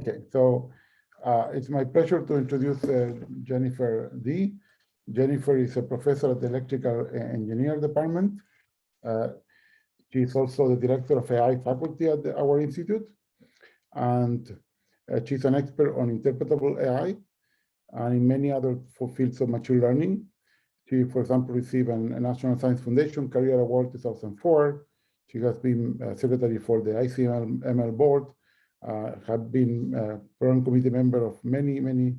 Okay, so it's my pleasure to introduce Jennifer D. Jennifer is a professor at the Electrical Engineer Department. She is also the director of AI faculty at our institute, and she's an expert on interpretable AI and in many other fields of machine learning. She, for example, received a National Science Foundation Career Award 2004. She has been secretary for the ICML board, have been program committee member of many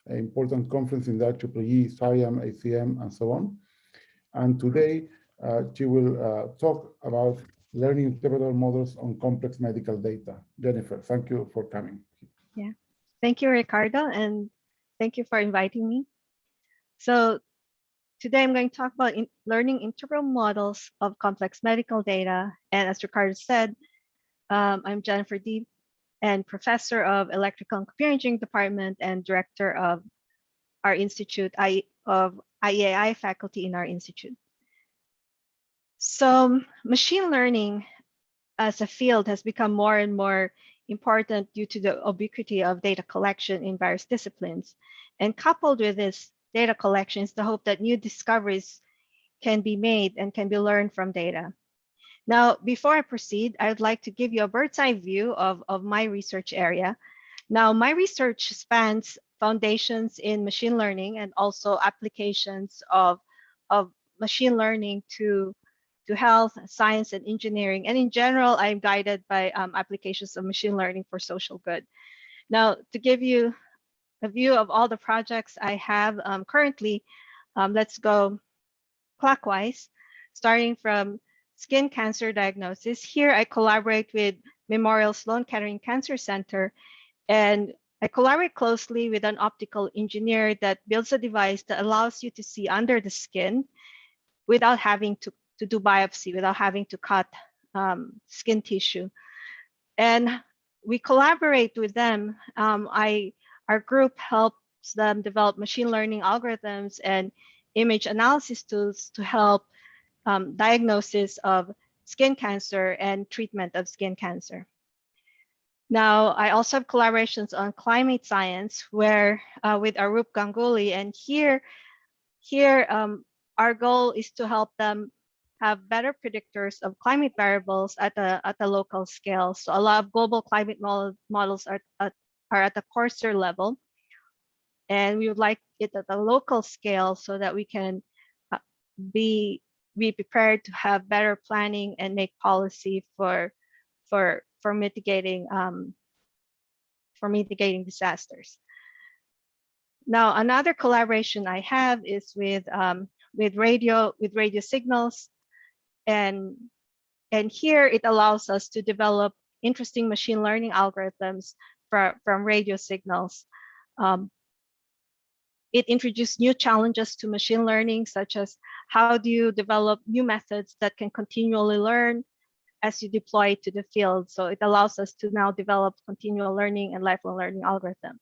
important conferences in the IEEE, SIAM, ACM, and so on. And today, she will talk about learning interpretable models on complex medical data. Jennifer, thank you for coming. Yeah, thank you, Ricardo, and thank you for inviting me. So today I'm going to talk about learning interpretable models of complex medical data. And as Ricardo said, I'm Jennifer D. and professor of Electrical and Computer Engineering Department and director of our institute, of IEAI faculty in our institute. So machine learning as a field has become more and more important due to the ubiquity of data collection in various disciplines. And coupled with this data collection is the hope that new discoveries can be made and can be learned from data. Now, before I proceed, I would like to give you a bird's eye view of my research area. Now, my research spans foundations in machine learning and also applications of machine learning to health, science, and engineering. And in general, I'm guided by applications of machine learning for social good. Now, to give you a view of all the projects I have currently, let's go clockwise, starting from skin cancer diagnosis. Here, I collaborate with Memorial Sloan Kettering Cancer Center, and I collaborate closely with an optical engineer that builds a device that allows you to see under the skin without having to do biopsy, without having to cut skin tissue. And we collaborate with them. Our group helps them develop machine learning algorithms and image analysis tools to help diagnosis of skin cancer and treatment of skin cancer. Now, I also have collaborations on climate science where with Arup Ganguly, and here our goal is to help them have better predictors of climate variables at a local scale. So a lot of global climate models are at the coarser level, and we would like it at a local scale so that we can be prepared to have better planning and make policy for mitigating disasters. Now, another collaboration I have is with radio signals, and here it allows us to develop interesting machine learning algorithms from radio signals. It introduced new challenges to machine learning, such as how do you develop new methods that can continually learn as you deploy it to the field. So it allows us to now develop continual learning and lifelong learning algorithm.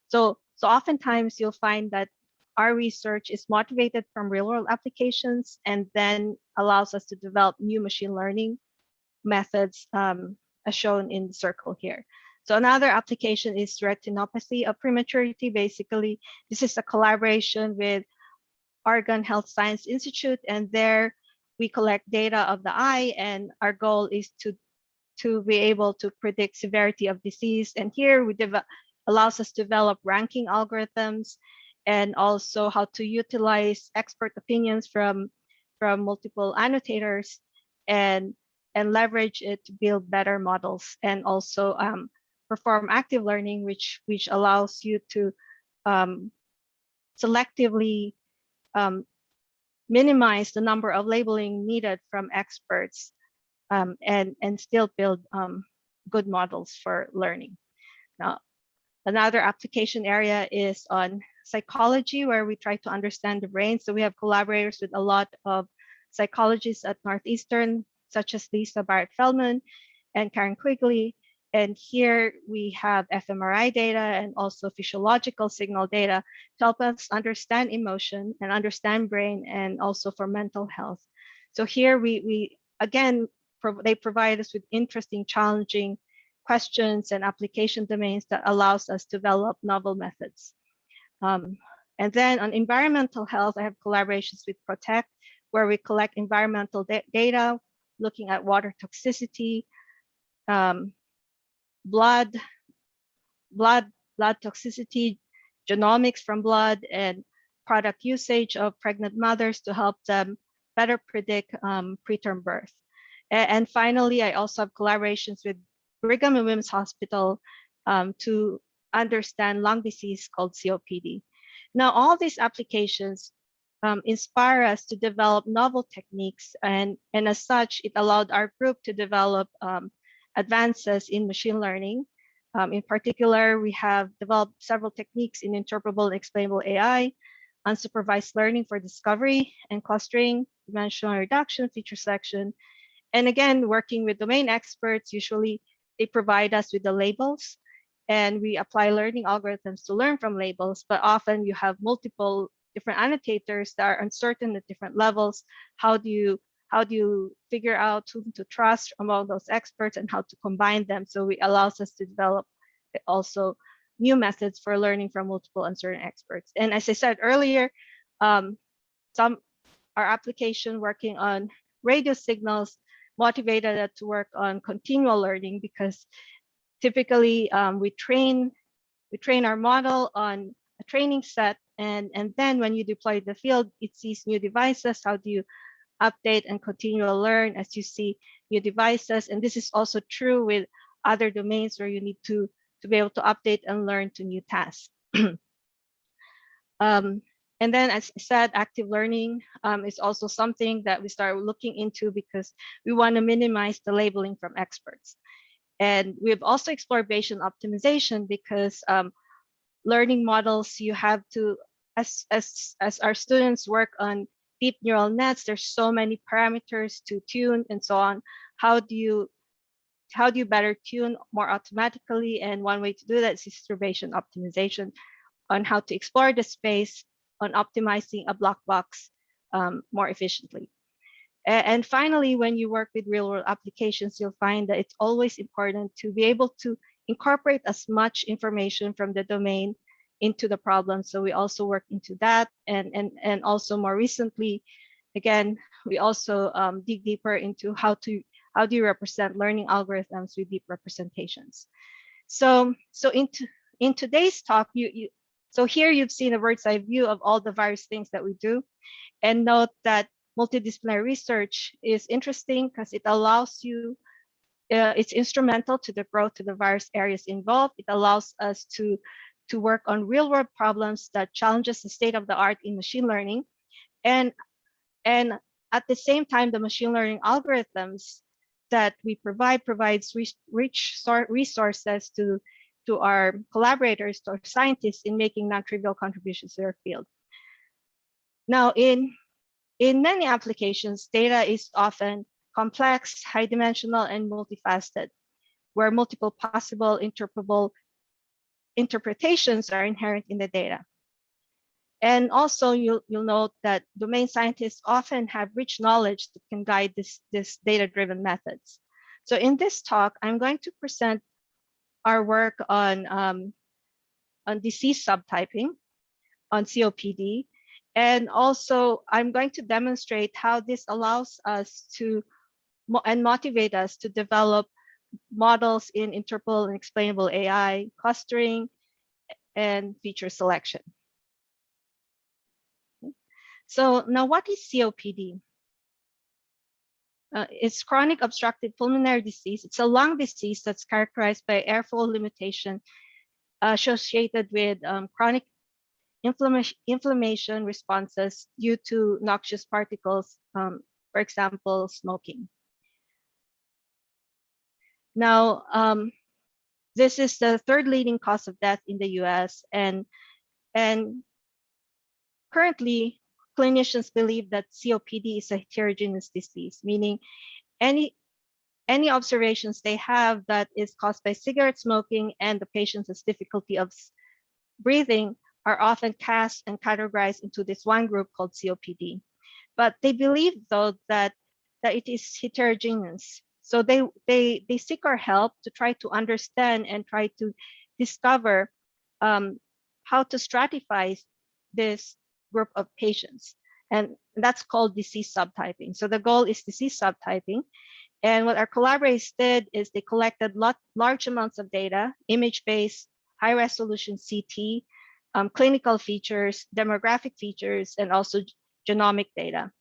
So oftentimes you'll find that our research is motivated from real world applications and then allows us to develop new machine learning methods as shown in the circle here. So another application is retinopathy of prematurity. Basically, this is a collaboration with Oregon Health Science Institute, and there we collect data of the eye, and our goal is to be able to predict severity of disease. And here we allows us to develop ranking algorithms and also how to utilize expert opinions from multiple annotators and leverage it to build better models, and also perform active learning, which allows you to selectively minimize the number of labeling needed from experts and still build good models for learning. Now, another application area is on psychology, where we try to understand the brain. So we have collaborators with a lot of psychologists at Northeastern, such as Lisa Barrett-Feldman and Karen Quigley. And here we have fMRI data and also physiological signal data to help us understand emotion and understand brain, and also for mental health. So here we again, they provide us with interesting, challenging questions and application domains that allows us to develop novel methods. And then on environmental health, I have collaborations with Protect, where we collect environmental data, looking at water toxicity, blood toxicity, genomics from blood, and product usage of pregnant mothers to help them better predict preterm birth. And finally, I also have collaborations with Brigham and Women's Hospital to understand lung disease called COPD. Now, all these applications inspire us to develop novel techniques, and as such, it allowed our group to develop advances in machine learning. In particular, we have developed several techniques in interpretable and explainable AI, unsupervised learning for discovery and clustering, dimensional reduction, feature selection. And again, working with domain experts, usually they provide us with the labels, and we apply learning algorithms to learn from labels, but often you have multiple different annotators that are uncertain at different levels. How do you figure out whom to trust among those experts and how to combine them? So it allows us to develop also new methods for learning from multiple uncertain experts. And as I said earlier, our application working on radio signals motivated us to work on continual learning, because typically we train our model on a training set, and then when you deploy the field, it sees new devices. How do you update and continue to learn as you see new devices? And this is also true with other domains where you need to be able to update and learn to new tasks. And then, as I said, active learning is also something that we started looking into because we want to minimize the labeling from experts. And we've also explored Bayesian optimization because learning models, you have to, as our students work on deep neural nets, there's so many parameters to tune and so on. How do you better tune more automatically? And one way to do that is through Bayesian optimization on how to explore the space on optimizing a black box more efficiently. And finally, when you work with real-world applications, you'll find that it's always important to be able to incorporate as much information from the domain into the problem. So we also work into that, and also more recently, again, we also dig deeper into how do you represent learning algorithms with deep representations. So in today's talk, so here you've seen a bird's eye view of all the various things that we do, and note that multidisciplinary research is interesting because it allows you, it's instrumental to the growth to the various areas involved. It allows us to work on real world problems that challenges the state of the art in machine learning. And at the same time, the machine learning algorithms that we provides rich resources to our collaborators, to our scientists in making non-trivial contributions to their field. Now, in many applications, data is often complex, high dimensional, and multifaceted, where multiple possible interpretable interpretations are inherent in the data. And also you'll note that domain scientists often have rich knowledge that can guide this data-driven methods. So in this talk, I'm going to present our work on disease subtyping, on COPD, and also I'm going to demonstrate how this allows us to and motivate us to develop models in interpretable and explainable AI, clustering, and feature selection. So now, what is COPD? It's chronic obstructive pulmonary disease. It's a lung disease that's characterized by airflow limitation associated with chronic inflammation responses due to noxious particles, for example, smoking. Now, this is the third leading cause of death in the US, and currently clinicians believe that COPD is a heterogeneous disease, meaning any observations they have that is caused by cigarette smoking and the patient has difficulty of breathing are often cast and categorized into this one group called COPD. But they believe, though, that it is heterogeneous. So they seek our help to try to understand and try to discover how to stratify this group of patients. And that's called disease subtyping. So the goal is disease subtyping. And what our collaborators did is they collected large amounts of data, image-based, high-resolution CT, clinical features, demographic features, and also genomic data.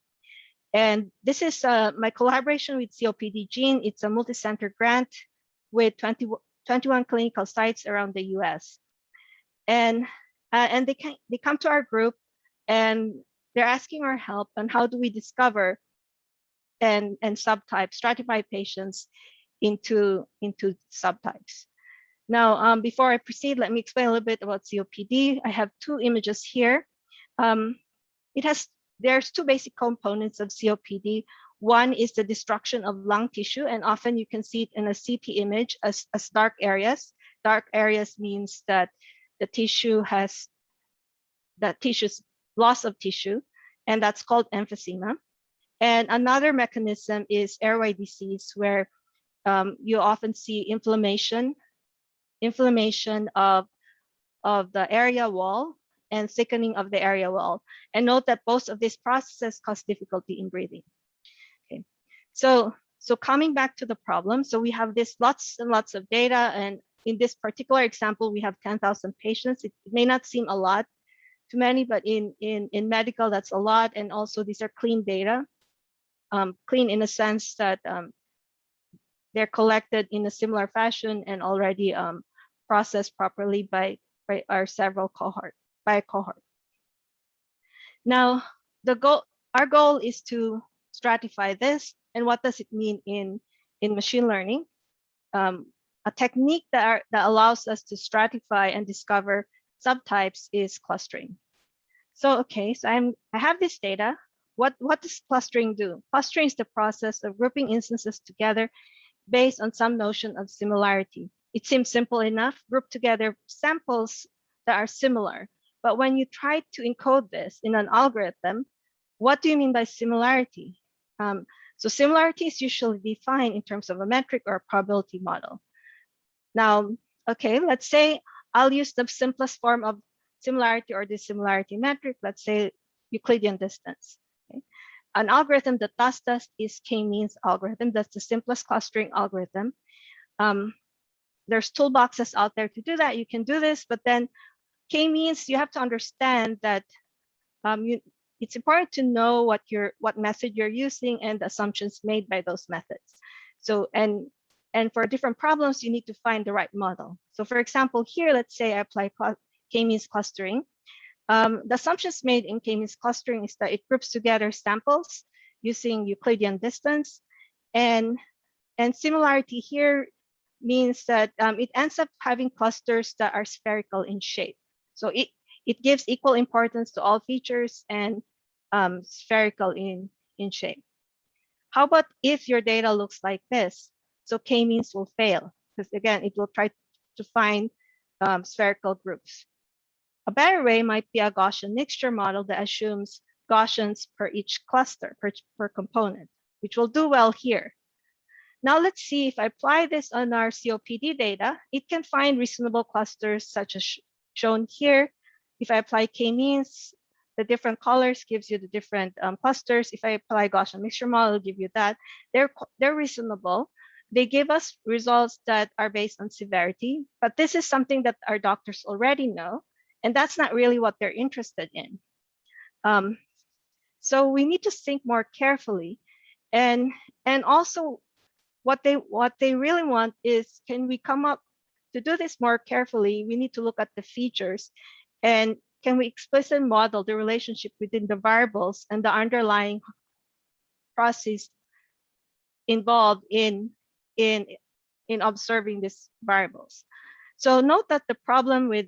And this is my collaboration with COPD Gene. It's a multi-center grant with 21 clinical sites around the US. And they come to our group and they're asking our help on how do we discover and subtype, stratify patients into subtypes. Now, before I proceed, let me explain a little bit about COPD. I have two images here. There's two basic components of COPD. One is the destruction of lung tissue, and often you can see it in a CT image as dark areas. Dark areas means that the tissue's loss of tissue, and that's called emphysema. And another mechanism is airway disease, where you often see inflammation of the area wall and thickening of the area wall. And note that both of these processes cause difficulty in breathing. Okay, so coming back to the problem, so we have this lots and lots of data, and in this particular example, we have 10,000 patients. It may not seem a lot to many, but in medical, that's a lot. And also these are clean data, clean in a sense that they're collected in a similar fashion and already processed properly by our several cohort. Now, our goal is to stratify this. And what does it mean in machine learning? A technique that allows us to stratify and discover subtypes is clustering. So, okay, so I have this data. What does clustering do? Clustering is the process of grouping instances together based on some notion of similarity. It seems simple enough, group together samples that are similar. But when you try to encode this in an algorithm, what do you mean by similarity? So similarity is usually defined in terms of a metric or a probability model. Now, okay, let's say I'll use the simplest form of similarity or dissimilarity metric, let's say Euclidean distance. Okay? An algorithm that does this is k-means algorithm. That's the simplest clustering algorithm. There's toolboxes out there to do that. You can do this, but then k-means, you have to understand that it's important to know what method you're using and the assumptions made by those methods. So, and for different problems, you need to find the right model. So for example, here, let's say I apply k-means clustering. The assumptions made in k-means clustering is that it groups together samples using Euclidean distance, and similarity here means that it ends up having clusters that are spherical in shape. So it gives equal importance to all features and spherical in shape. How about if your data looks like this? So k-means will fail, because again, it will try to find spherical groups. A better way might be a Gaussian mixture model that assumes Gaussians per each cluster, per component, which will do well here. Now let's see if I apply this on our COPD data, it can find reasonable clusters such as shown here. If I apply k-means, the different colors gives you the different clusters. If I apply Gaussian mixture model, it'll give you that. They're reasonable. They give us results that are based on severity, but this is something that our doctors already know, and that's not really what they're interested in. So we need to think more carefully, and also what they really want is, can we come up to do this more carefully? We need to look at the features, and can we explicitly model the relationship within the variables and the underlying process involved in observing these variables. So note that the problem with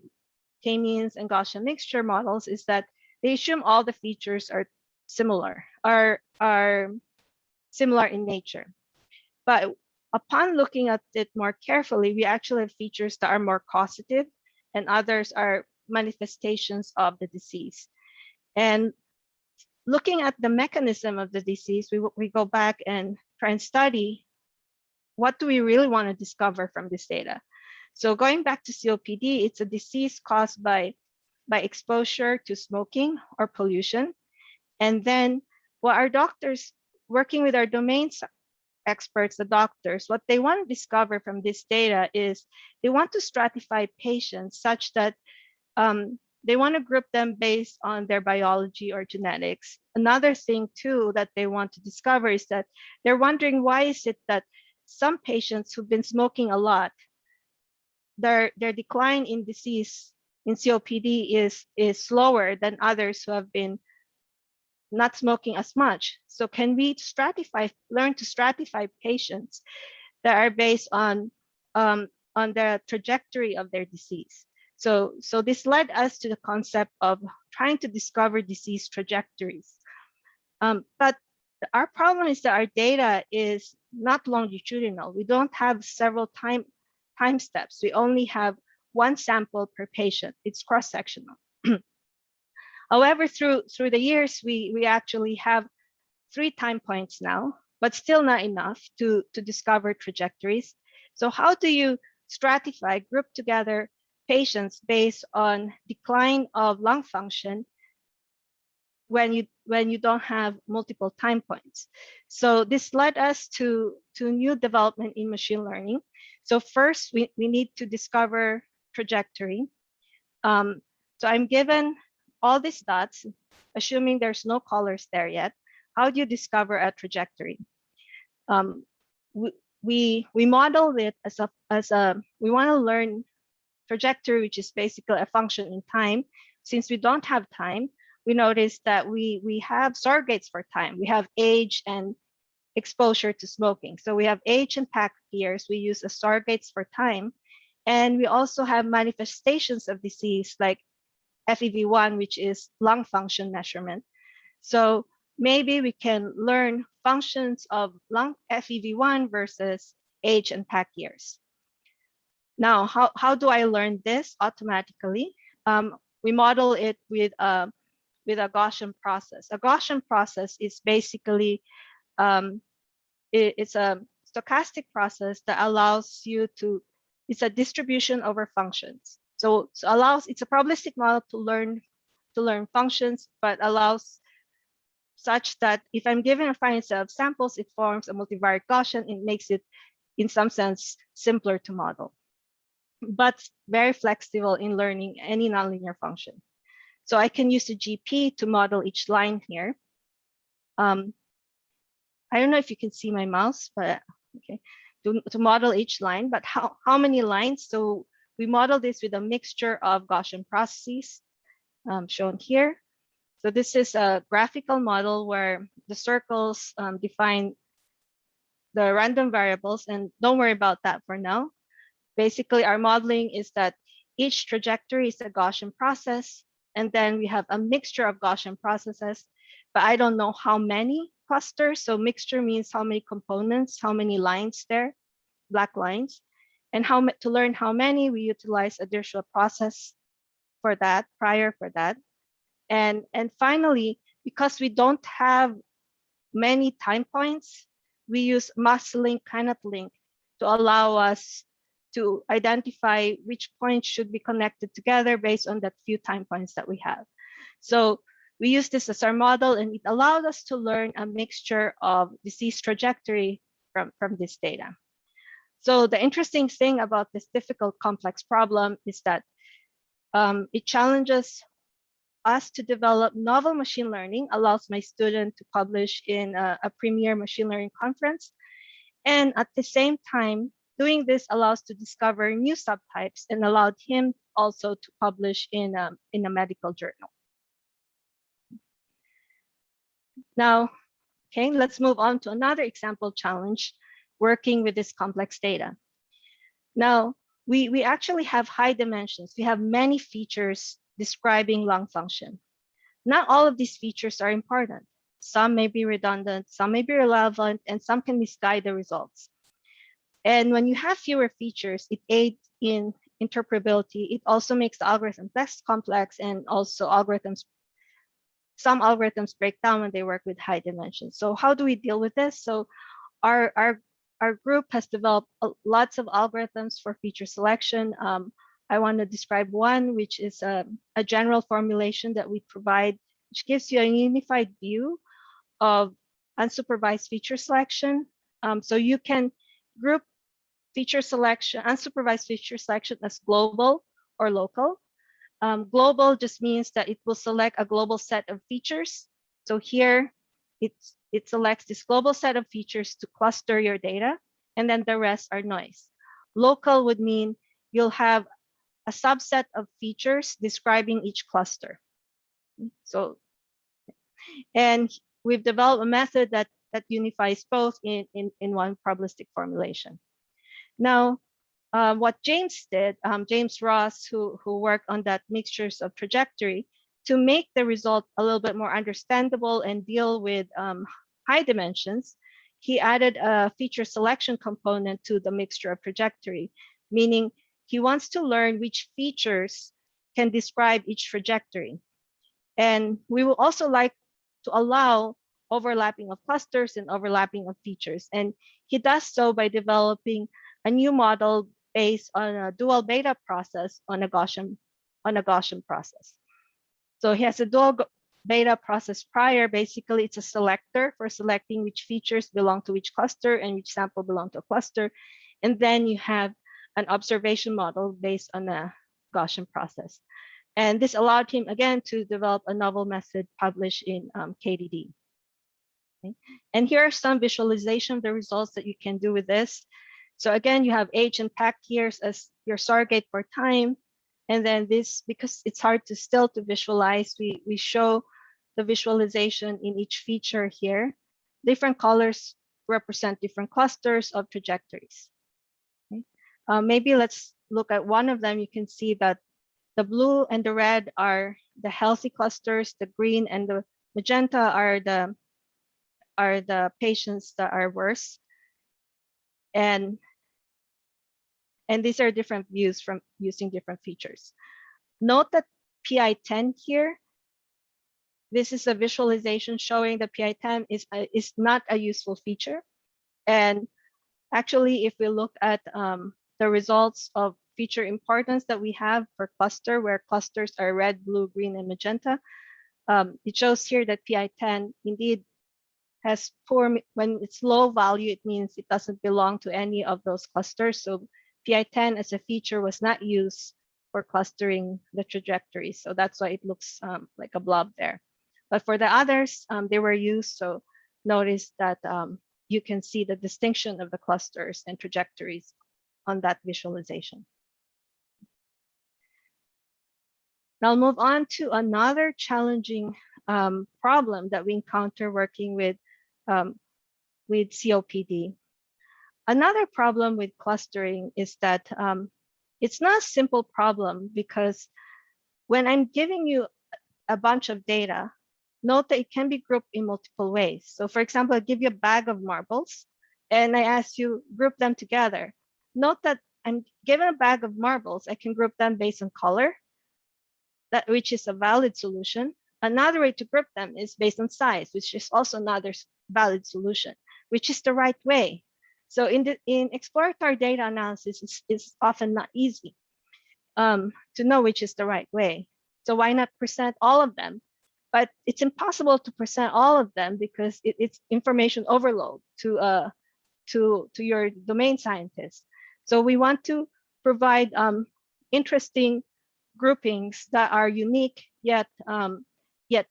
k-means and Gaussian mixture models is that they assume all the features are similar in nature. But upon looking at it more carefully, we actually have features that are more causative, and others are manifestations of the disease. And looking at the mechanism of the disease, we go back and try and study what do we really want to discover from this data? So going back to COPD, it's a disease caused by exposure to smoking or pollution. And then what our doctors, working with our domain experts, the doctors, what they want to discover from this data is they want to stratify patients such that they want to group them based on their biology or genetics. Another thing too that they want to discover is that they're wondering, why is it that some patients who've been smoking a lot, their decline in disease in COPD is slower than others who have been not smoking as much. So can we learn to stratify patients that are based on the trajectory of their disease? So this led us to the concept of trying to discover disease trajectories. But our problem is that our data is not longitudinal. We don't have several time steps. We only have one sample per patient. It's cross-sectional. However, through the years, we actually have 3 time points now, but still not enough to discover trajectories. So how do you stratify, group together patients based on decline of lung function when you don't have multiple time points? So this led us to new development in machine learning. So first, we need to discover trajectory. So I'm given all these dots, assuming there's no colors there yet. How do you discover a trajectory? We model it as we want to learn trajectory, which is basically a function in time. Since we don't have time, we notice that we have surrogates for time. We have age and exposure to smoking. So we have age and pack years. We use as surrogates for time. And we also have manifestations of disease like FEV1, which is lung function measurement. So maybe we can learn functions of lung FEV1 versus age and pack years. Now, how do I learn this automatically? We model it with a Gaussian process. A Gaussian process is basically it's a stochastic process that allows you to, it's a distribution over functions. So it's a probabilistic model to learn functions, but allows such that if I'm given a finite set of samples, it forms a multivariate Gaussian. It makes it, in some sense, simpler to model, but very flexible in learning any nonlinear function. So I can use the GP to model each line here. I don't know if you can see my mouse, but okay, to model each line, but how many lines? So we model this with a mixture of Gaussian processes shown here. So this is a graphical model where the circles define the random variables, and don't worry about that for now. Basically, our modeling is that each trajectory is a Gaussian process, and then we have a mixture of Gaussian processes, but I don't know how many clusters. So mixture means how many components, how many lines there, black lines. And to learn how many, we utilize a Dirichlet process for that, prior for that. And finally, because we don't have many time points, we use MassLink KinetLink to allow us to identify which points should be connected together based on that few time points that we have. So we use this as our model, and it allowed us to learn a mixture of disease trajectory from this data. So the interesting thing about this difficult, complex problem is that it challenges us to develop novel machine learning, allows my student to publish in a premier machine learning conference. And at the same time, doing this allows to discover new subtypes and allowed him also to publish in a medical journal. Now, okay, let's move on to another example challenge, working with this complex data. Now, we actually have high dimensions. We have many features describing lung function. Not all of these features are important. Some may be redundant, some may be relevant, and some can misguide the results. And when you have fewer features, it aids in interpretability. It also makes the algorithm less complex, and also some algorithms break down when they work with high dimensions. So how do we deal with this? So our our group has developed lots of algorithms for feature selection. I want to describe one, which is a general formulation that we provide, which gives you a unified view of unsupervised feature selection. So you can group feature selection, unsupervised feature selection as global or local. Global just means that it will select a global set of features. So here it selects this global set of features to cluster your data, and then the rest are noise. Local would mean you'll have a subset of features describing each cluster. So, and we've developed a method that unifies both in one probabilistic formulation. Now, what James did, James Ross, who worked on that mixtures of trajectory, to make the result a little bit more understandable and deal with high dimensions, he added a feature selection component to the mixture of trajectory, meaning he wants to learn which features can describe each trajectory. And we will also like to allow overlapping of clusters and overlapping of features. And he does so by developing a new model based on a dual beta process on a Gaussian process. So he has a dual beta process prior. Basically, it's a selector for selecting which features belong to which cluster and which sample belong to a cluster. And then you have an observation model based on a Gaussian process. And this allowed him, again, to develop a novel method published in KDD. Okay. And here are some visualization of the results that you can do with this. So again, you have age and pack years as your surrogate for time. And then this, because it's hard to visualize, we show the visualization in each feature here. Different colors represent different clusters of trajectories. Okay. Maybe let's look at one of them. You can see that the blue and the red are the healthy clusters. The green and the magenta are the patients that are worse. And these are different views from using different features. Note that PI10 here, this is a visualization showing that PI10 is not a useful feature. And actually, if we look at the results of feature importance that we have for cluster, where clusters are red, blue, green, and magenta, it shows here that PI10 indeed has poor, when it's low value, it means it doesn't belong to any of those clusters. So PI10 as a feature was not used for clustering the trajectories. So that's why it looks like a blob there. But for the others, they were used. So notice that you can see the distinction of the clusters and trajectories on that visualization. Now I'll move on to another challenging problem that we encounter working with COPD. Another problem with clustering is that it's not a simple problem, because when I'm giving you a bunch of data, note that it can be grouped in multiple ways. So for example, I give you a bag of marbles and I ask you group them together. Note that I'm given a bag of marbles, I can group them based on color, which is a valid solution. Another way to group them is based on size, which is also another valid solution, which is the right way. So in exploratory data analysis, it's often not easy to know which is the right way. So why not present all of them? But it's impossible to present all of them because it's information overload to your domain scientist. So we want to provide interesting groupings that are unique yet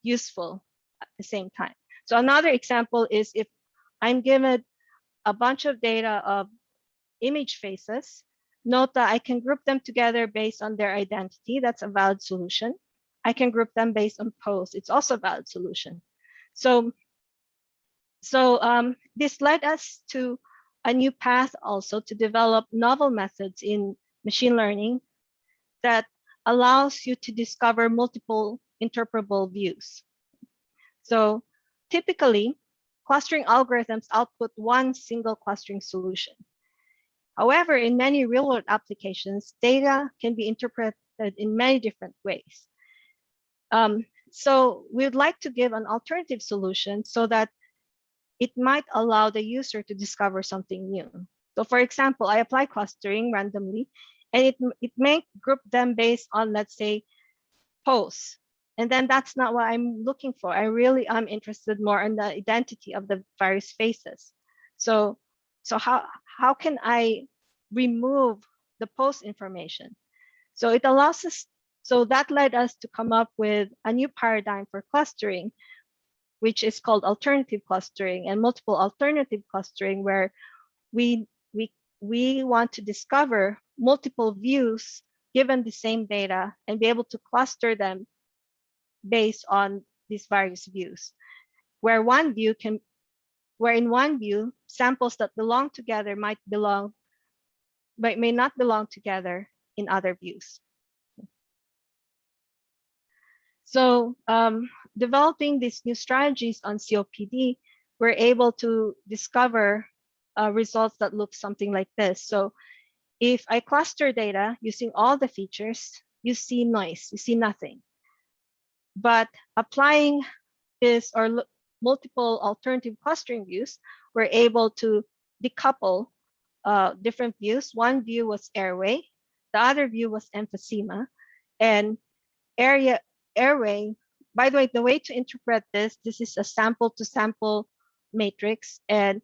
useful at the same time. So another example is if I'm given a bunch of data of image faces, note that I can group them together based on their identity. That's a valid solution. I can group them based on pose. It's also a valid solution. So this led us to a new path also to develop novel methods in machine learning that allows you to discover multiple interpretable views. So typically, clustering algorithms output one single clustering solution. However, in many real-world applications, data can be interpreted in many different ways. So we'd like to give an alternative solution so that it might allow the user to discover something new. So for example, I apply clustering randomly, and it may group them based on, let's say, pose. And then that's not what I'm looking for. I really am interested more in the identity of the various faces. So how can I remove the pose information? So it allows us, so that led us to come up with a new paradigm for clustering, which is called alternative clustering and multiple alternative clustering, where we we want to discover multiple views given the same data and be able to cluster them based on these various views, where in one view, samples that belong together may not belong together in other views. So developing these new strategies on COPD, we're able to discover results that look something like this. So if I cluster data using all the features, you see noise, you see nothing. But applying this or multiple alternative clustering views, we're able to decouple different views. One view was airway, the other view was emphysema, and airway. By the way, the way to interpret this is a sample to sample matrix, and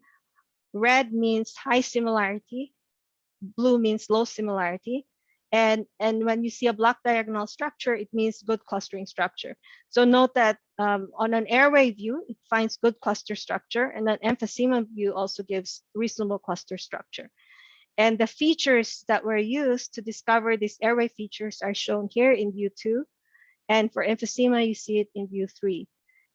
red means high similarity, blue means low similarity. And when you see a block diagonal structure, it means good clustering structure. So note that on an airway view, it finds good cluster structure, and an emphysema view also gives reasonable cluster structure. And the features that were used to discover these airway features are shown here in view 2. And for emphysema, you see it in view 3.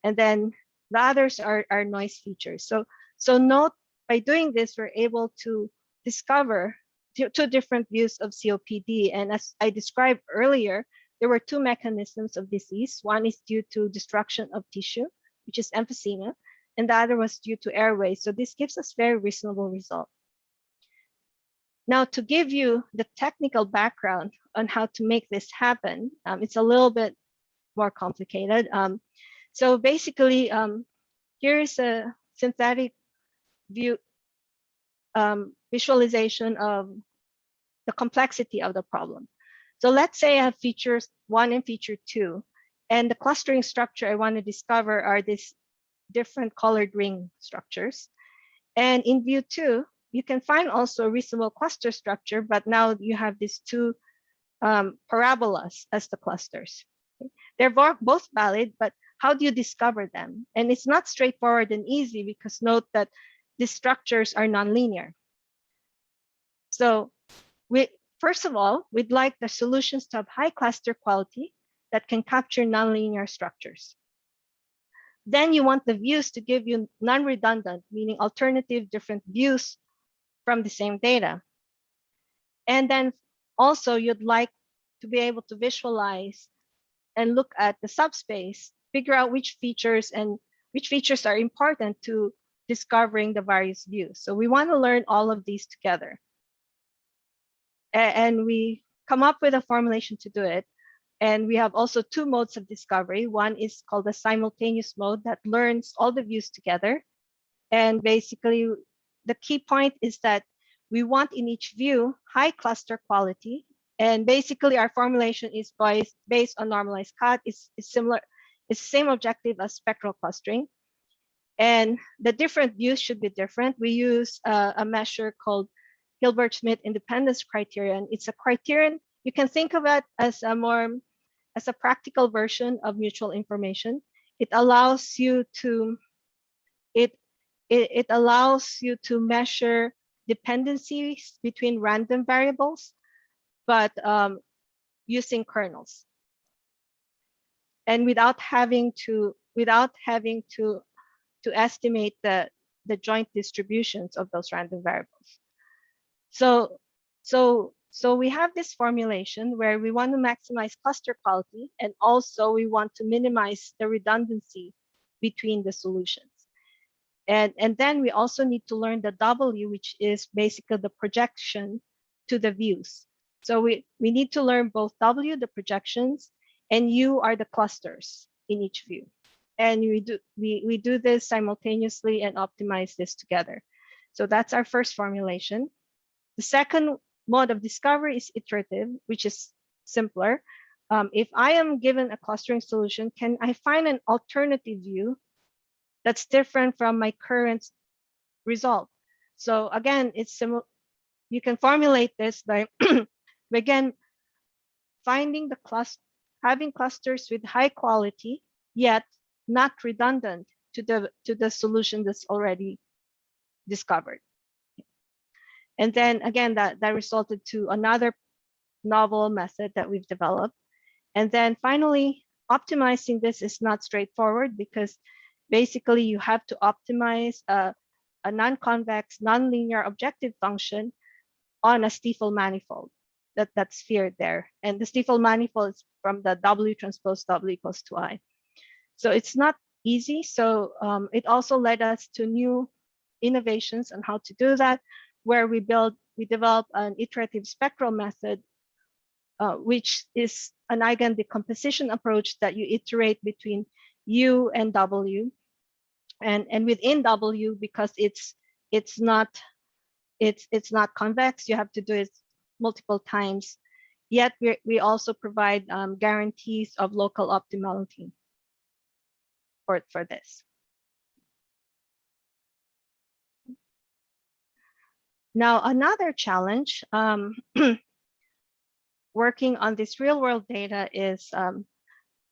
And then the others are noise features. So note, by doing this, we're able to discover two different views of COPD. And as I described earlier, there were two mechanisms of disease. One is due to destruction of tissue, which is emphysema, and the other was due to airway. So this gives us very reasonable result. Now, to give you the technical background on how to make this happen, it's a little bit more complicated. So basically, here's a synthetic view visualization of the complexity of the problem. So let's say I have features 1 and feature 2, and the clustering structure I want to discover are these different colored ring structures. And in view 2, you can find also a reasonable cluster structure, but now you have these two parabolas as the clusters. They're both valid, but how do you discover them? And it's not straightforward and easy, because note that these structures are nonlinear. So first of all, we'd like the solutions to have high cluster quality that can capture nonlinear structures. Then you want the views to give you non-redundant, meaning alternative different views from the same data. And then also you'd like to be able to visualize and look at the subspace, figure out which features are important to discovering the various views. So we want to learn all of these together. And we come up with a formulation to do it. And we have also two modes of discovery. One is called the simultaneous mode that learns all the views together. And basically, the key point is that we want in each view high cluster quality. And basically, our formulation is based on normalized cut. It's similar. It's the same objective as spectral clustering. And the different views should be different. We use a measure called Gilbert-Smith independence criterion. It's a criterion. You can think of it as a practical version of mutual information. It allows you to it allows you to measure dependencies between random variables, but using kernels, and without having to estimate the joint distributions of those random variables. So we have this formulation where we want to maximize cluster quality, and also we want to minimize the redundancy between the solutions. And then we also need to learn the W, which is basically the projection to the views. So we need to learn both W, the projections, and U are the clusters in each view. And we do this simultaneously and optimize this together. So that's our first formulation. The second mode of discovery is iterative, which is simpler. If I am given a clustering solution, can I find an alternative view that's different from my current result? So again, it's similar. You can formulate this by again finding the having clusters with high quality, yet not redundant to the solution that's already discovered. And then again, that resulted to another novel method that we've developed. And then finally, optimizing this is not straightforward because basically you have to optimize a non-convex, non-linear objective function on a Stiefel manifold, that sphere there. And the Stiefel manifold is from the W transpose W equals to I. So it's not easy. So it also led us to new innovations on how to do that, where we develop an iterative spectral method, which is an eigen decomposition approach that you iterate between U and W. And within W, because it's not convex, you have to do it multiple times. Yet we also provide guarantees of local optimality for this. Now, another challenge working on this real world data is,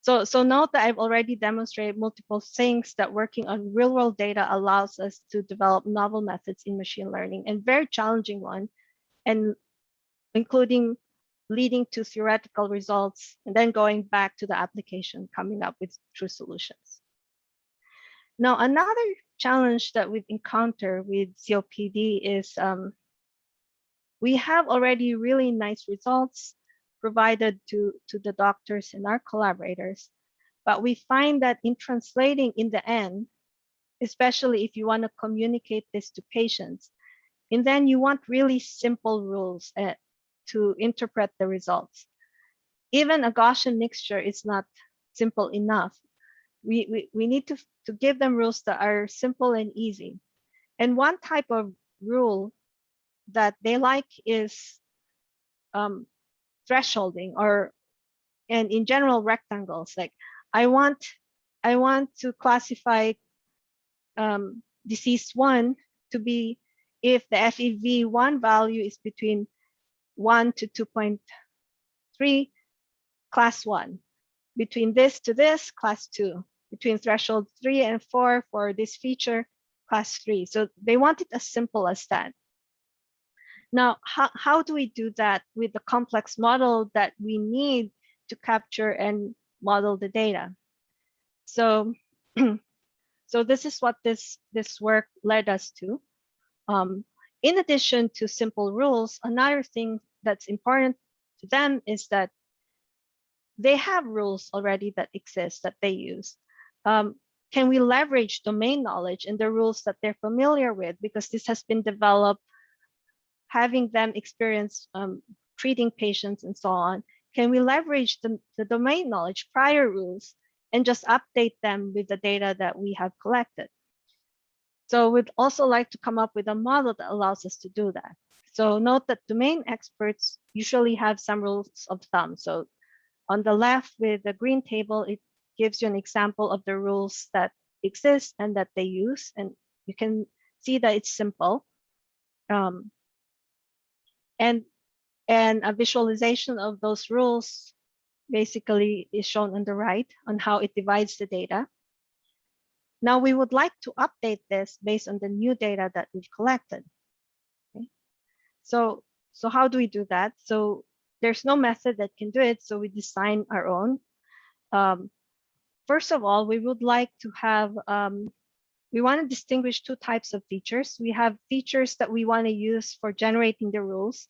so note that I've already demonstrated multiple things that working on real world data allows us to develop novel methods in machine learning, and very challenging one, and including leading to theoretical results and then going back to the application, coming up with true solutions. Now, another challenge that we've encountered with COPD is we have already really nice results provided to the doctors and our collaborators, but we find that in translating in the end, especially if you want to communicate this to patients, and then you want really simple rules to interpret the results. Even a Gaussian mixture is not simple enough. We need to give them rules that are simple and easy. And one type of rule that they like is thresholding, and in general rectangles. Like I want to classify disease 1 to be if the FEV1 value is between 1 to 2.3, class 1. Between this to this, class 2. Between threshold 3 and 4 for this feature, class 3. So they want it as simple as that. Now, how do we do that with the complex model that we need to capture and model the data? So, so this is what this work led us to. In addition to simple rules, another thing that's important to them is that they have rules already that exist that they use. Can we leverage domain knowledge and the rules that they're familiar with? Because this has been developed, having them experience treating patients and so on. Can we leverage the domain knowledge, prior rules, and just update them with the data that we have collected? So we'd also like to come up with a model that allows us to do that. So note that domain experts usually have some rules of thumb. So on the left with the green table, it gives you an example of the rules that exist and that they use. And you can see that it's simple. And a visualization of those rules basically is shown on the right on how it divides the data. Now we would like to update this based on the new data that we've collected. Okay. So how do we do that? So there's no method that can do it, so we design our own. First of all, we would like to have, we want to distinguish two types of features. We have features that we want to use for generating the rules.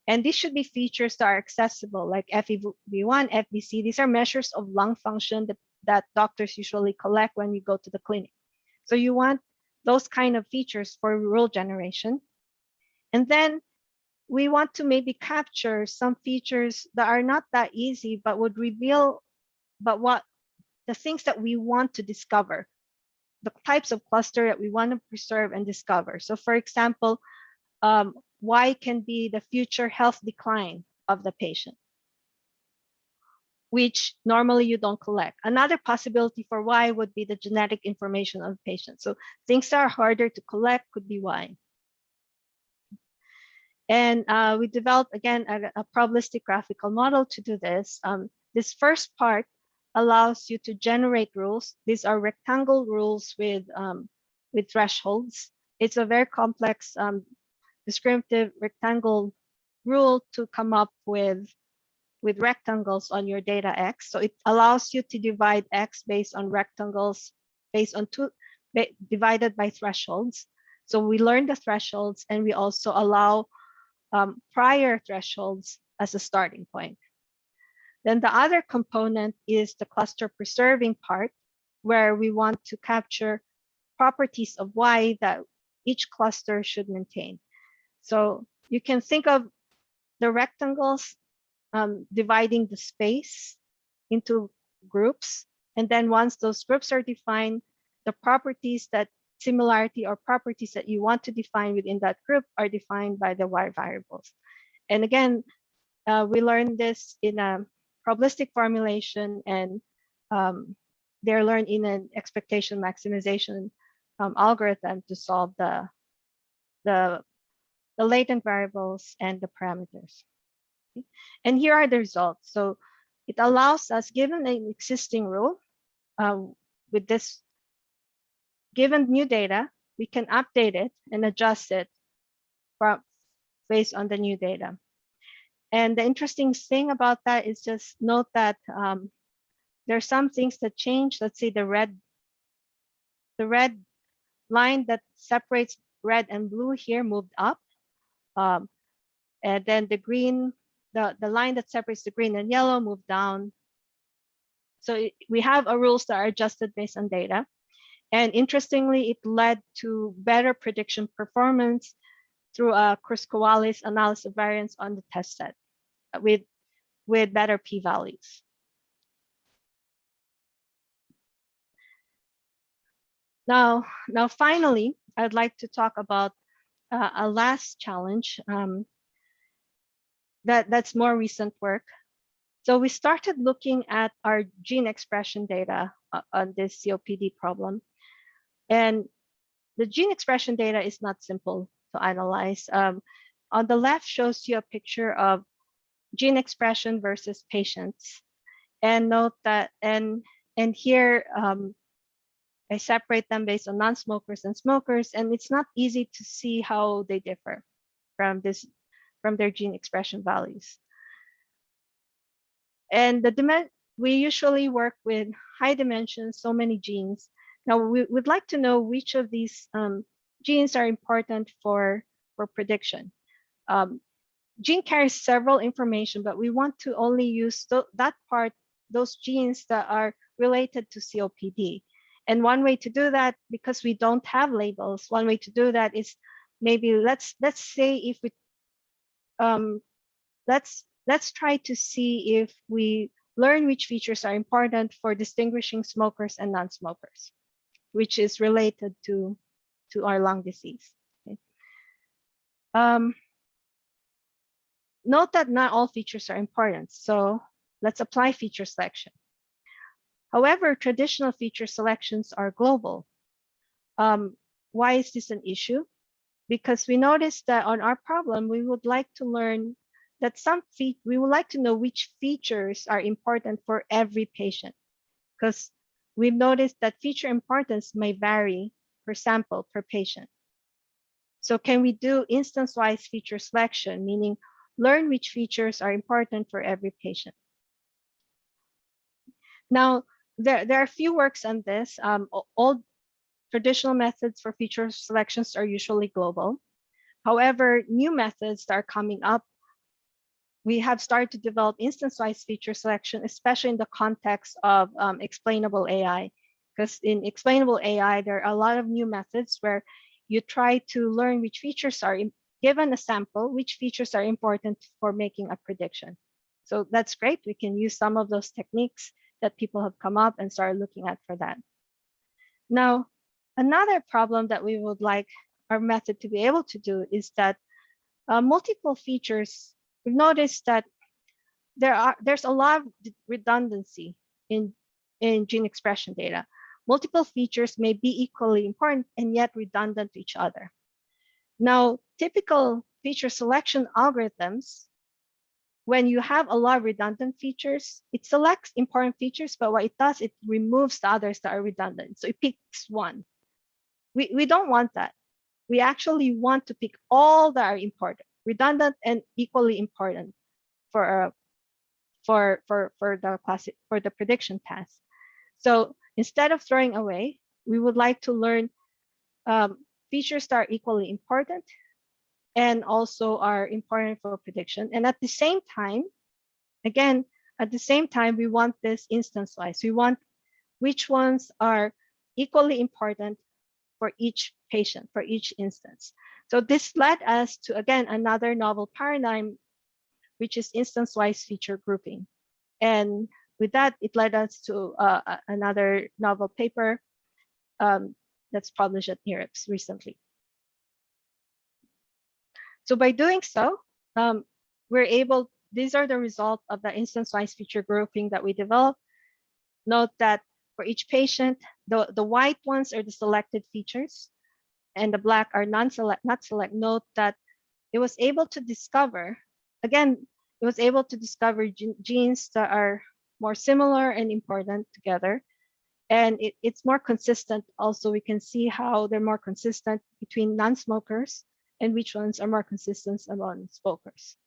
And these should be features that are accessible, like FEV1, FVC. These are measures of lung function that doctors usually collect when you go to the clinic. So you want those kind of features for rule generation. And then we want to maybe capture some features that are not that easy, but would reveal, but what the things that we want to discover, the types of cluster that we want to preserve and discover. So for example, Y can be the future health decline of the patient, which normally you don't collect. Another possibility for Y would be the genetic information of the patient. So things that are harder to collect could be Y. And we developed, again, a probabilistic graphical model to do this. This first part allows you to generate rules. These are rectangle rules with thresholds. It's a very complex discriminative rectangle rule to come up with rectangles on your data X. So it allows you to divide X based on rectangles based on divided by thresholds. So we learn the thresholds, and we also allow prior thresholds as a starting point. Then the other component is the cluster preserving part, where we want to capture properties of Y that each cluster should maintain. So you can think of the rectangles dividing the space into groups. And then once those groups are defined, the properties that similarity or properties that you want to define within that group are defined by the Y variables. And again, we learned this in a probabilistic formulation, and they're learned in an expectation maximization algorithm to solve the latent variables and the parameters. Okay. And here are the results. So it allows us, given an existing rule, with this given new data, we can update it and adjust it based on the new data. And the interesting thing about that is just note that there are some things that change. Let's say the red line that separates red and blue here moved up. And then the green, the line that separates the green and yellow moved down. So we have rules that are adjusted based on data. And interestingly, it led to better prediction performance through a Kruskal-Wallis analysis of variance on the test set with better p-values. Now finally, I'd like to talk about a last challenge that's more recent work. So we started looking at our gene expression data on this COPD problem. And the gene expression data is not simple to analyze. On the left shows you a picture of gene expression versus patients. And note that, and here I separate them based on non-smokers and smokers, and it's not easy to see how they differ from their gene expression values. And we usually work with high dimensions, so many genes. Now we would like to know which of these genes are important for prediction. Gene carries several information, but we want to only use that part, those genes that are related to COPD. And one way to do that, because we don't have labels, one way to do that is maybe let's say if we let's try to see if we learn which features are important for distinguishing smokers and non-smokers, which is related to our lung disease. Okay. Note that not all features are important, so let's apply feature selection. However, traditional feature selections are global. Why is this an issue? Because we noticed that on our problem, we would like to learn that we would like to know which features are important for every patient, because we've noticed that feature importance may vary per sample per patient. So can we do instance-wise feature selection, meaning learn which features are important for every patient? Now, there are a few works on this. All traditional methods for feature selections are usually global. However, new methods that are coming up, we have started to develop instance-wise feature selection, especially in the context of explainable AI. Because in explainable AI, there are a lot of new methods where you try to learn which features are, given a sample, which features are important for making a prediction. So that's great. We can use some of those techniques that people have come up and started looking at for that. Now, another problem that we would like our method to be able to do is that multiple features, we've noticed that there's a lot of redundancy in gene expression data. Multiple features may be equally important and yet redundant to each other. Now, typical feature selection algorithms, when you have a lot of redundant features, it selects important features, but what it does, it removes the others that are redundant. So it picks one. We don't want that. We actually want to pick all that are important, redundant and equally important for the prediction task. So instead of throwing away, we would like to learn features that are equally important and also are important for prediction. And at the same time, again, at the same time, we want this instance-wise. We want which ones are equally important for each patient, for each instance. So this led us to, again, another novel paradigm, which is instance-wise feature grouping. And with that, it led us to another novel paper that's published at NeurIPS recently. So by doing so, we're able, these are the results of the instance-wise feature grouping that we developed. Note that for each patient, the white ones are the selected features and the black are not select. Note that it was able to discover, again, it was able to discover genes that are more similar and important together. And it's more consistent. Also, we can see how they're more consistent between non-smokers and which ones are more consistent among smokers.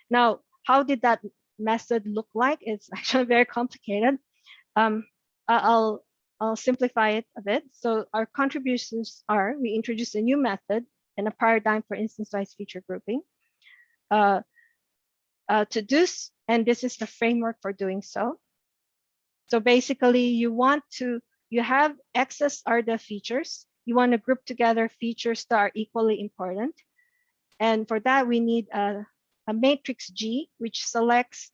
Now, how did that method look like? It's actually very complicated. I'll simplify it a bit. So our contributions are, we introduced a new method and a paradigm for instance-wise feature grouping. To do, and this is the framework for doing so. So basically, you have X's are the features. You want to group together features that are equally important. And for that, we need a matrix G, which selects,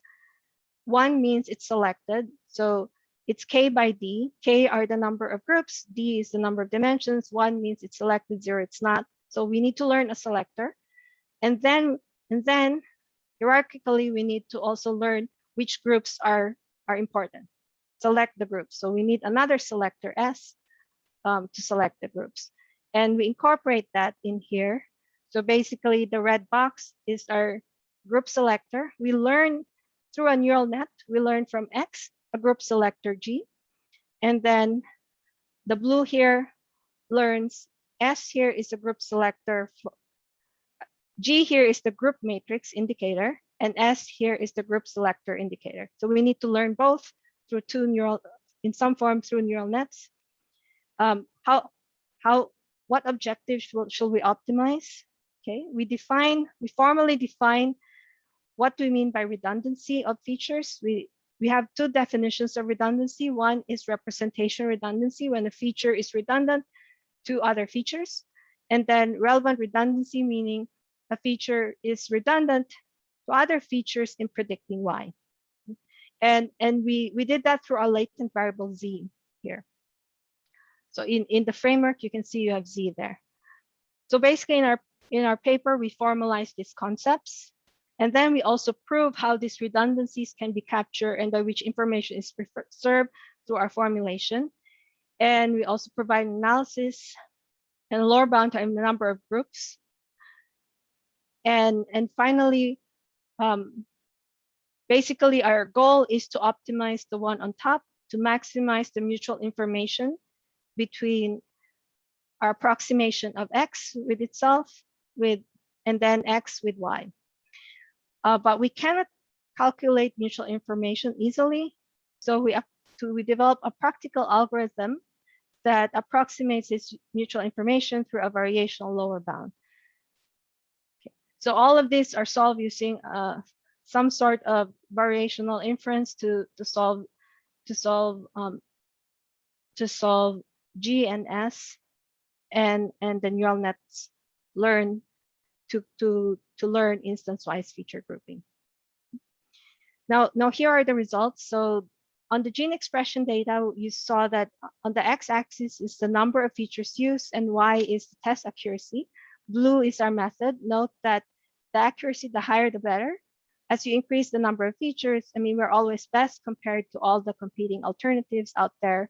one means it's selected. So it's K by D. K are the number of groups. D is the number of dimensions. One means it's selected, 0, it's not. So we need to learn a selector. And then hierarchically, we need to also learn which groups are important. Select the groups. So we need another selector S to select the groups. And we incorporate that in here. So basically, the red box is our group selector. We learn through a neural net. We learn from X, a group selector G. And then the blue here learns S here is a group selector. G here is the group matrix indicator, and S here is the group selector indicator. So we need to learn both through in some form through neural nets. What objectives should we optimize? Okay, we formally define what do we mean by redundancy of features. We have two definitions of redundancy. One is representation redundancy, when a feature is redundant to other features. And then relevant redundancy, meaning a feature is redundant to other features in predicting Y. And we did that through our latent variable Z here. So in the framework, you can see you have Z there. So basically in our paper, we formalize these concepts. And then we also prove how these redundancies can be captured and by which information is preserved through our formulation. And we also provide analysis and lower bound time the number of groups. And finally, basically our goal is to optimize the one on top to maximize the mutual information between our approximation of X with itself and then X with Y. But we cannot calculate mutual information easily. So we develop a practical algorithm that approximates this mutual information through a variational lower bound. Okay. So all of these are solved using some sort of variational inference to solve G and S, and the neural nets learn to learn instance-wise feature grouping. Now here are the results. So on the gene expression data, you saw that on the x-axis is the number of features used and y is the test accuracy. Blue is our method. Note that the accuracy, the higher the better. As you increase the number of features, I mean, we're always best compared to all the competing alternatives out there,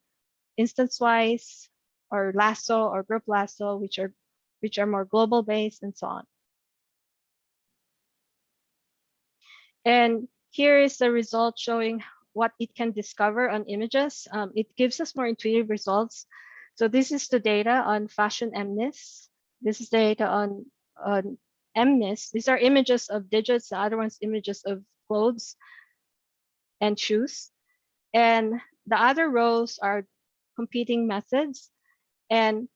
instance-wise, or lasso or group lasso, which are more global based and so on. And here is the result showing what it can discover on images. It gives us more intuitive results. So this is the data on fashion MNIST. This is the data on MNIST. These are images of digits, the other one's images of clothes and shoes. And the other rows are competing methods. And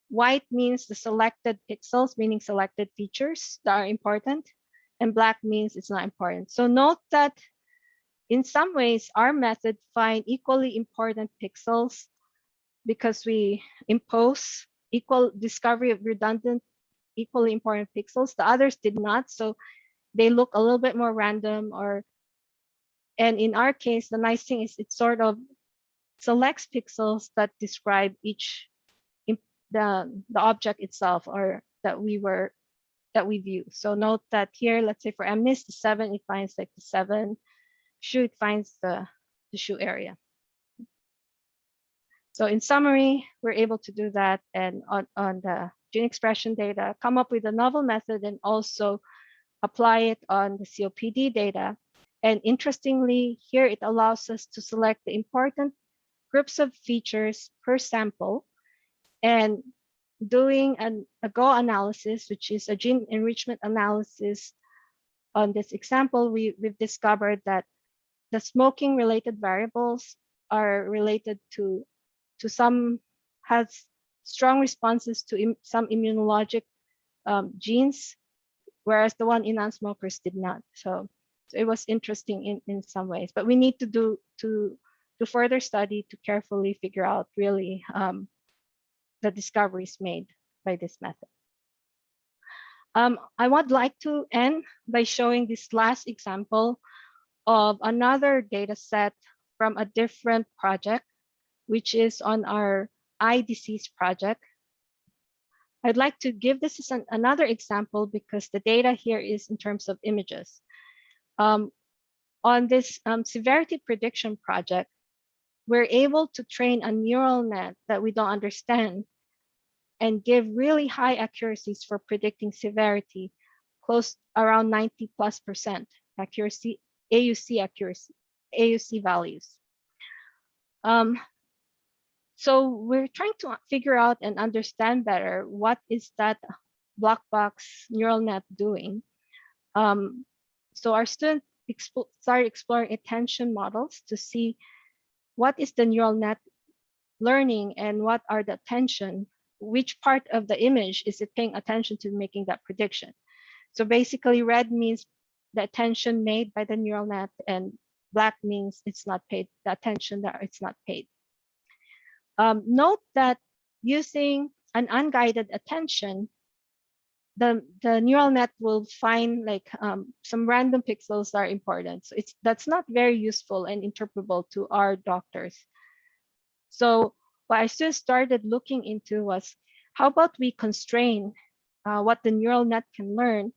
white means the selected pixels, meaning selected features that are important. And black means it's not important. So note that in some ways, our method find equally important pixels because we impose equal discovery of redundant, equally important pixels. The others did not, so they look a little bit more random. And in our case, the nice thing is it sort of selects pixels that describe each the object itself or that we view. So note that here, let's say for MNIST, the 7, it finds like the 7. Shoe, it finds the shoe area. So in summary, we're able to do that and on the gene expression data, come up with a novel method and also apply it on the COPD data. And interestingly, here it allows us to select the important groups of features per sample and doing a Go analysis, which is a gene enrichment analysis. On this example, we've discovered that the smoking related variables are related to some, has strong responses to some immunologic genes, whereas the one in non-smokers did not. So it was interesting in some ways, but we need to do to further study to carefully figure out really the discoveries made by this method. I would like to end by showing this last example of another data set from a different project, which is on our eye disease project. I'd like to give this as another example because the data here is in terms of images. On this severity prediction project, we're able to train a neural net that we don't understand and give really high accuracies for predicting severity, close around 90+% accuracy, AUC accuracy, AUC values. So we're trying to figure out and understand better what is that black box neural net doing. So our students started exploring attention models to see what is the neural net learning and what are the attention, which part of the image is it paying attention to making that prediction. So basically red means the attention made by the neural net and black means it's not paid, the attention that it's not paid. Note that using an unguided attention, the neural net will find like some random pixels that are important. So that's not very useful and interpretable to our doctors. So what I still started looking into was how about we constrain what the neural net can learn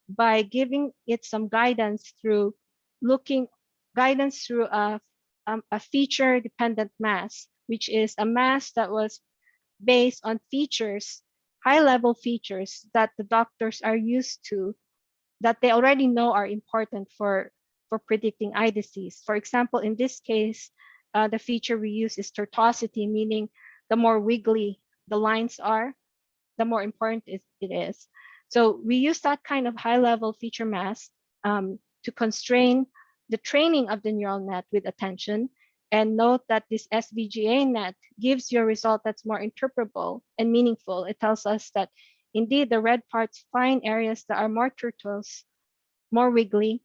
by giving it some guidance through a feature dependent mask, which is a mask that was based on features, high-level features that the doctors are used to, that they already know are important for predicting eye disease. For example, in this case, the feature we use is tortuosity, meaning the more wiggly the lines are, the more important it is. So we use that kind of high-level feature mask to constrain the training of the neural net with attention. And note that this SVGA net gives you a result that's more interpretable and meaningful. It tells us that indeed the red parts find areas that are more tortuous, more wiggly,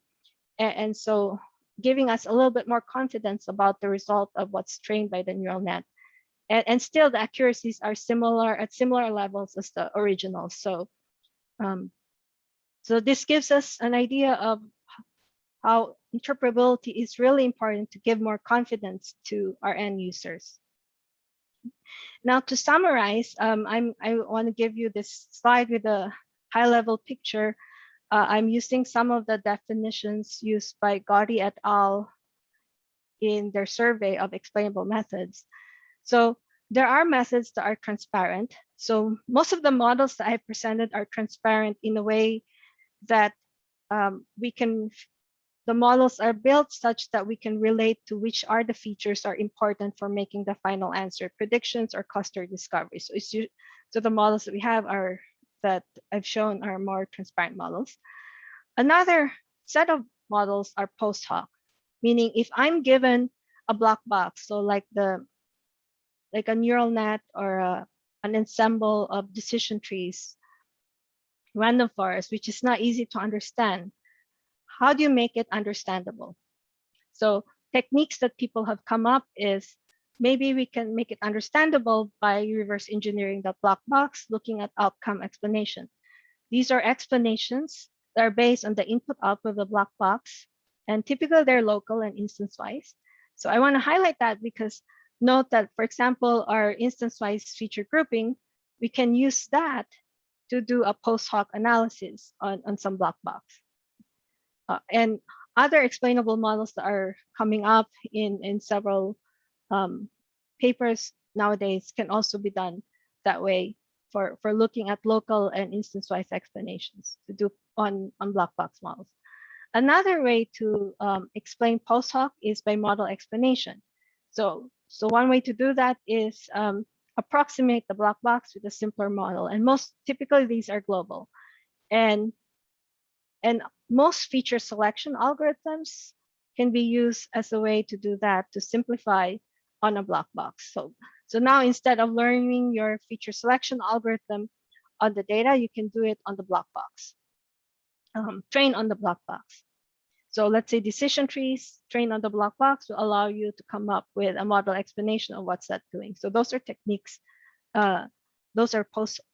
and so giving us a little bit more confidence about the result of what's trained by the neural net. And still the accuracies are at similar levels as the original. So, so this gives us an idea of how interpretability is really important to give more confidence to our end users. Now, to summarize, I want to give you this slide with a high-level picture. I'm using some of the definitions used by Gotti et al. In their survey of explainable methods. So there are methods that are transparent. So most of the models that I presented are transparent in a way that the models are built such that we can relate to which are the features are important for making the final answer, predictions or cluster discovery. So the models that we have that I've shown are more transparent models. Another set of models are post hoc, meaning if I'm given a black box, so like a neural net or an ensemble of decision trees, random forest, which is not easy to understand, how do you make it understandable? So techniques that people have come up is maybe we can make it understandable by reverse engineering the black box, looking at outcome explanation. These are explanations that are based on the input-output of the black box, and typically they're local and instance-wise. So I want to highlight that because note that, for example, our instance-wise feature grouping, we can use that to do a post hoc analysis on some black box. And other explainable models that are coming up in several papers nowadays can also be done that way for looking at local and instance-wise explanations to do on black box models. Another way to explain post hoc is by model explanation. So one way to do that is approximate the black box with a simpler model, and most typically these are global. And most feature selection algorithms can be used as a way to do that, to simplify on a black box. So now instead of learning your feature selection algorithm on the data, you can do it on the black box, train on the black box. So let's say decision trees trained on the black box will allow you to come up with a model explanation of what's that doing. So those are techniques, those are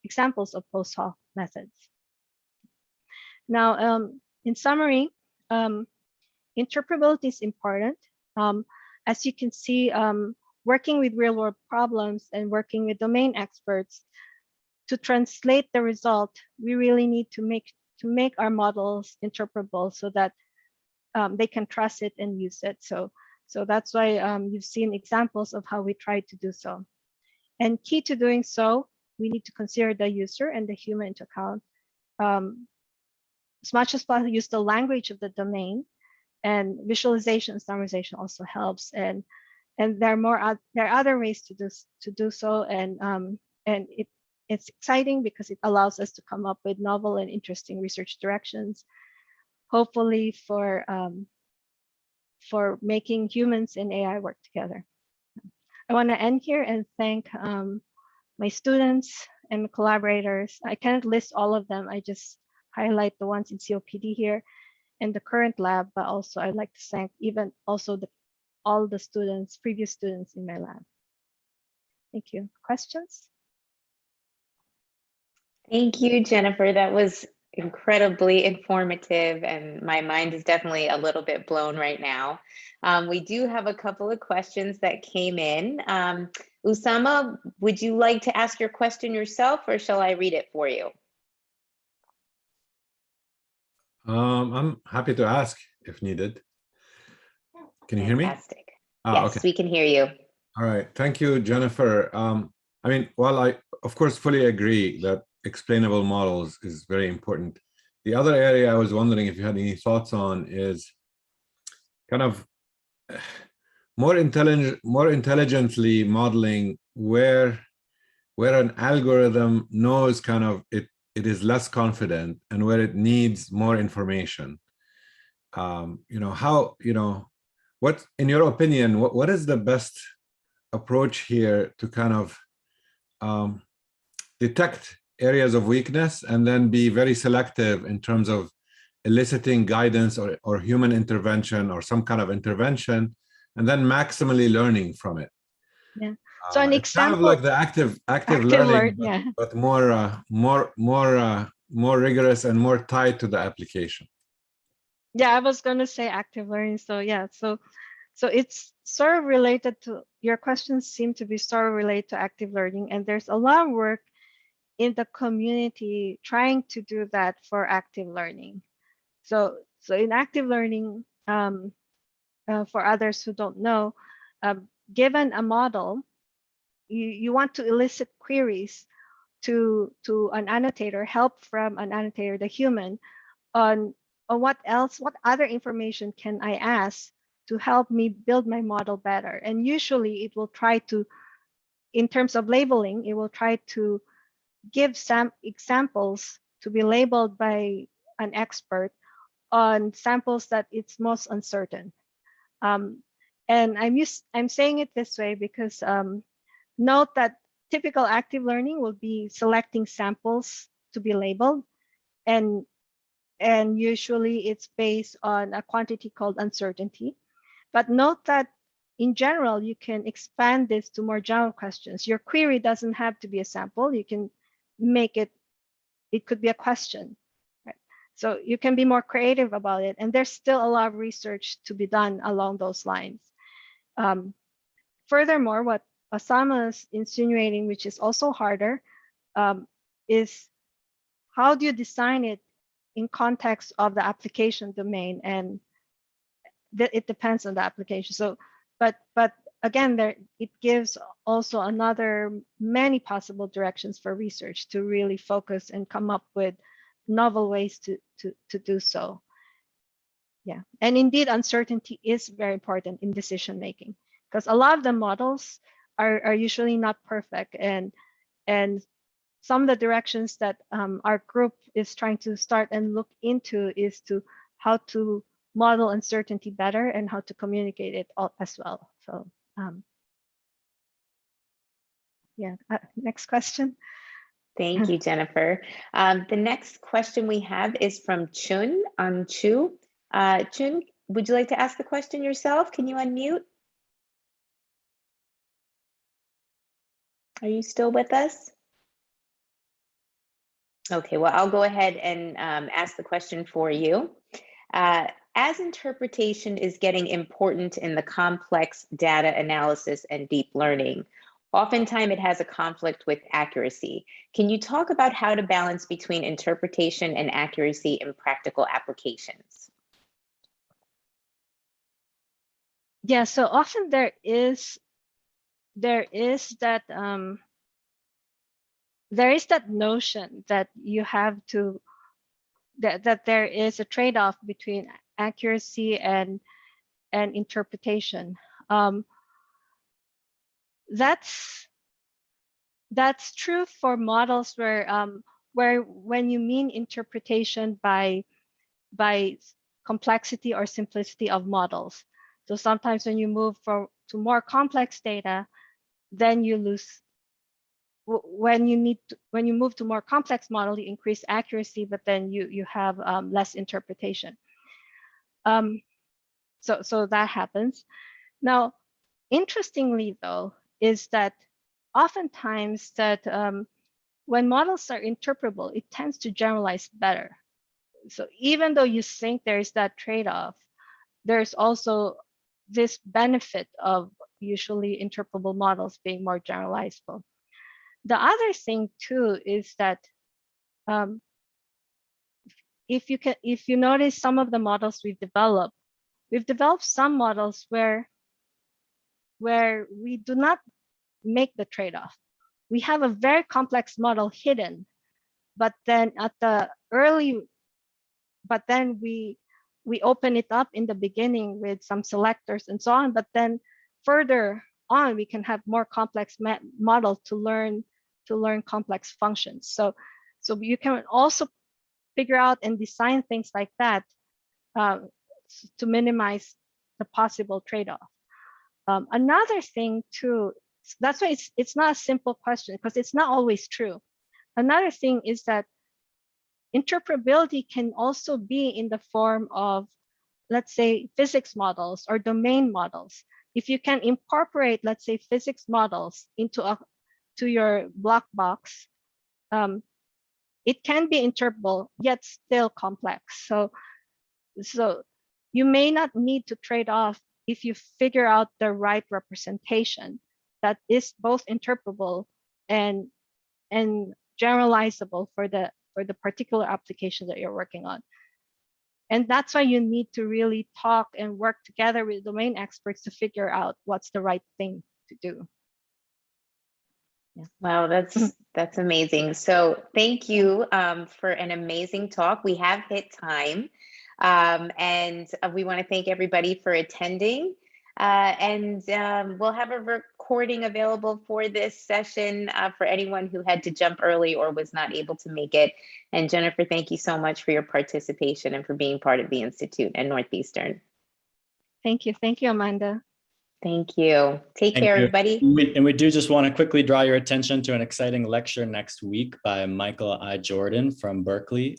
examples of post hoc methods. Now, in summary, interpretability is important. As you can see, working with real world problems and working with domain experts to translate the result, we really need to make our models interpretable so that they can trust it and use it. So that's why you've seen examples of how we try to do so. And key to doing so, we need to consider the user and the human into account. As much as possible, use the language of the domain, and visualization and summarization also helps. And there are other ways to do so. And it's exciting because it allows us to come up with novel and interesting research directions, hopefully for making humans and AI work together. I want to end here and thank my students and collaborators. I can't list all of them. I just highlight the ones in COPD here and the current lab, but also I'd like to thank even also all the students, previous students in my lab. Thank you. Questions? Thank you, Jennifer. That was incredibly informative, and my mind is definitely a little bit blown right now. We do have a couple of questions that came in. Usama, would you like to ask your question yourself, or shall I read it for you? I'm happy to ask if needed. Can you hear me? Fantastic. Yes, okay. We can hear you. All right. Thank you, Jennifer. I mean, while I, of course, fully agree that explainable models is very important, the other area I was wondering if you had any thoughts on is kind of more intelligently modeling where an algorithm knows kind of it is less confident and where it needs more information. What, in your opinion, what is the best approach here to kind of detect areas of weakness and then be very selective in terms of eliciting guidance or human intervention or some kind of intervention, and then maximally learning from it? Yeah. So an example, kind of like the active learning, but more rigorous and more tied to the application. Yeah, I was going to say active learning. So yeah, so it's sort of related to your questions seem to be sort of related to active learning, and there's a lot of work in the community trying to do that for active learning. So in active learning, for others who don't know, given a model, you want to elicit queries to an annotator, help from an annotator, the human, on what other information can I ask to help me build my model better. And usually it will try to, in terms of labeling, it will try to give some examples to be labeled by an expert on samples that it's most uncertain. And I'm saying it this way because note that typical active learning will be selecting samples to be labeled, and usually it's based on a quantity called uncertainty. But note that in general, you can expand this to more general questions. Your query doesn't have to be a sample. You can make it could be a question, right? So you can be more creative about it. And there's still a lot of research to be done along those lines. Furthermore, what Osama is insinuating, which is also harder, is how do you design it in context of the application domain? And it depends on the application. So, but again, it gives also another many possible directions for research to really focus and come up with novel ways to do so. Yeah, and indeed, uncertainty is very important in decision making, because a lot of the models are usually not perfect, and some of the directions that our group is trying to start and look into is to how to model uncertainty better and how to communicate it as well. So yeah, next question. Thank you, Jennifer. The next question we have is from Chun on Chu. Chun, would you like to ask the question yourself? Can you unmute? Are you still with us? Okay, well, I'll go ahead and ask the question for you. As interpretation is getting important in the complex data analysis and deep learning, oftentimes it has a conflict with accuracy. Can you talk about how to balance between interpretation and accuracy in practical applications? Yeah, so often there is that notion that you have to that there is a trade-off between accuracy and interpretation. That's true for models where when you mean interpretation by complexity or simplicity of models. So sometimes when you move to more complex data, then you lose. When you move to more complex model, you increase accuracy, but then you have less interpretation. So that happens. Now, interestingly though, is that oftentimes that when models are interpretable, it tends to generalize better. So even though you think there's that trade-off, there's also this benefit of usually interpretable models being more generalizable. The other thing too is that if you notice some of the models we've developed some models where we do not make the trade-off. We have a very complex model hidden, but then we open it up in the beginning with some selectors and so on, but then further on we can have more complex model to learn complex functions. So you can also figure out and design things like that to minimize the possible trade-off. Another thing too, that's why it's not a simple question, because it's not always true. Another thing is that interpretability can also be in the form of, let's say, physics models or domain models. If you can incorporate, let's say, physics models into your block box, it can be interpretable yet still complex. So So you may not need to trade off if you figure out the right representation that is both interpretable and generalizable for the particular application that you're working on. And that's why you need to really talk and work together with domain experts to figure out what's the right thing to do. Yeah. Wow, that's amazing. So thank you for an amazing talk. We have hit time, and we want to thank everybody for attending. We'll have a recording available for this session for anyone who had to jump early or was not able to make it. And Jennifer, thank you so much for your participation and for being part of the Institute and Northeastern. Thank you, Amanda. Thank you. Take Thank care, you. everybody. We do just want to quickly draw your attention to an exciting lecture next week by Michael I. Jordan from Berkeley.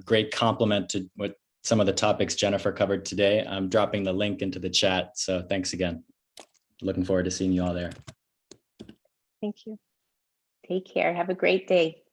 Great complement to what some of the topics Jennifer covered today. I'm dropping the link into the chat. So thanks again. Looking forward to seeing you all there. Thank you. Take care. Have a great day.